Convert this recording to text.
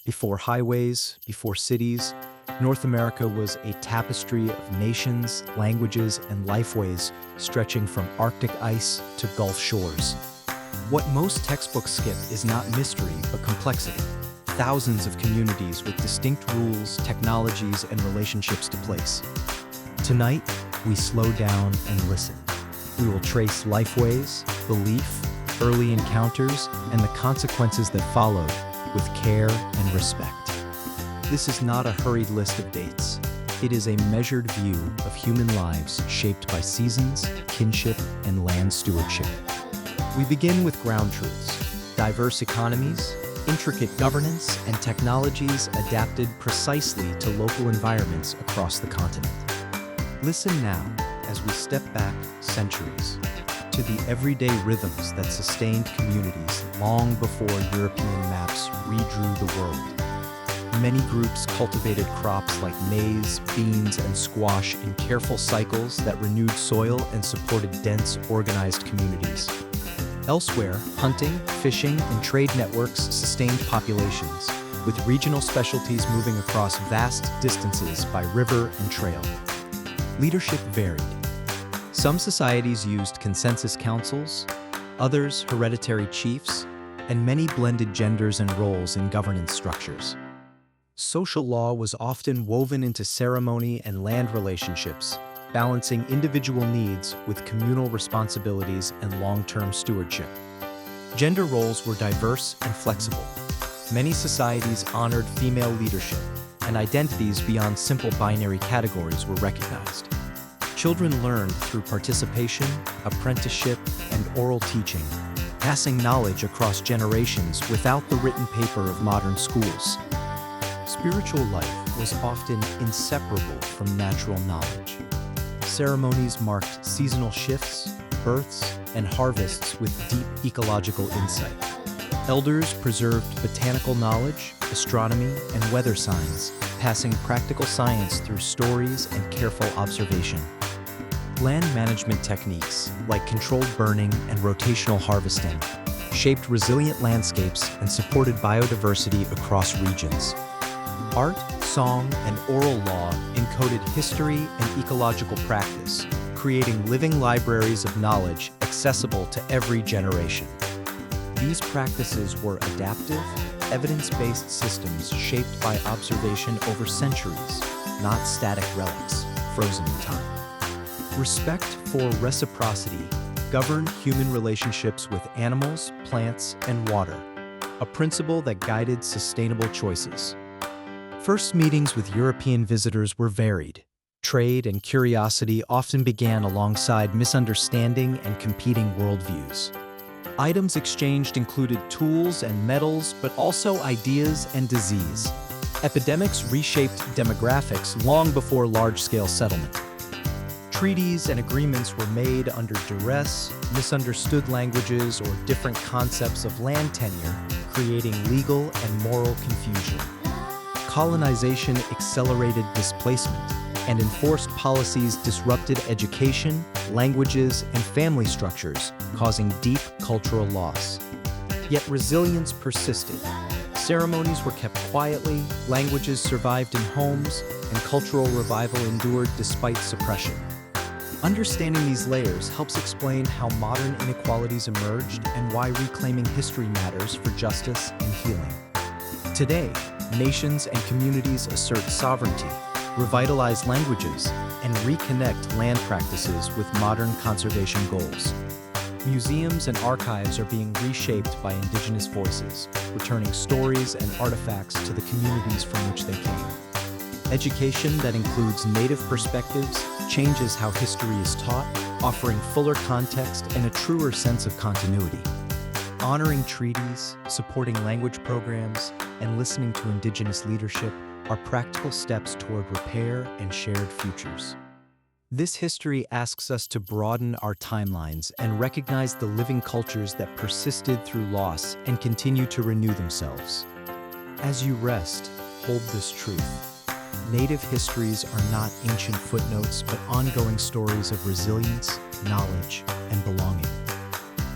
Before highways, before cities, North America was a tapestry of nations, languages, and lifeways stretching from Arctic ice to Gulf shores. What most textbooks skip is not mystery, but complexity. Thousands of communities with distinct rules, technologies, and relationships to place. Tonight, we slow down and listen. We will trace lifeways, belief, early encounters, and the consequences that followed with care and respect. This is not a hurried list of dates. It is a measured view of human lives shaped by seasons, kinship, and land stewardship. We begin with ground truths: diverse economies, intricate governance, and technologies adapted precisely to local environments across the continent. Listen now as we step back centuries to the everyday rhythms that sustained communities long before European maps redrew the world. Many groups cultivated crops like maize, beans, and squash in careful cycles that renewed soil and supported dense, organized communities. Elsewhere, hunting, fishing, and trade networks sustained populations, with regional specialties moving across vast distances by river and trail. Leadership varied. Some societies used consensus councils, others hereditary chiefs, and many blended genders and roles in governance structures. Social law was often woven into ceremony and land relationships, balancing individual needs with communal responsibilities and long-term stewardship. Gender roles were diverse and flexible. Many societies honored female leadership, and identities beyond simple binary categories were recognized. Children learned through participation, apprenticeship, and oral teaching, passing knowledge across generations without the written paper of modern schools. Spiritual life was often inseparable from natural knowledge. Ceremonies marked seasonal shifts, births, and harvests with deep ecological insight. Elders preserved botanical knowledge, astronomy, and weather signs, passing practical science through stories and careful observation. Land management techniques, like controlled burning and rotational harvesting, shaped resilient landscapes and supported biodiversity across regions. Art, song, and oral law encoded history and ecological practice, creating living libraries of knowledge accessible to every generation. These practices were adaptive, evidence-based systems shaped by observation over centuries, not static relics, frozen in time. Respect for reciprocity governed human relationships with animals, plants, and water, a principle that guided sustainable choices. First meetings with European visitors were varied. Trade and curiosity often began alongside misunderstanding and competing worldviews. Items exchanged included tools and metals, but also ideas and disease. Epidemics reshaped demographics long before large-scale settlement. Treaties and agreements were made under duress, misunderstood languages, or different concepts of land tenure, creating legal and moral confusion. Colonization accelerated displacement, and enforced policies disrupted education, languages, and family structures, causing deep cultural loss. Yet resilience persisted. Ceremonies were kept quietly, languages survived in homes, and cultural revival endured despite suppression. Understanding these layers helps explain how modern inequalities emerged and why reclaiming history matters for justice and healing. Today, nations and communities assert sovereignty, revitalize languages, and reconnect land practices with modern conservation goals. Museums and archives are being reshaped by indigenous voices, returning stories and artifacts to the communities from which they came. Education that includes native perspectives changes how history is taught, offering fuller context and a truer sense of continuity. Honoring treaties, supporting language programs, and listening to indigenous leadership are practical steps toward repair and shared futures. This history asks us to broaden our timelines and recognize the living cultures that persisted through loss and continue to renew themselves. As you rest, hold this truth. Native histories are not ancient footnotes, but ongoing stories of resilience, knowledge, and belonging.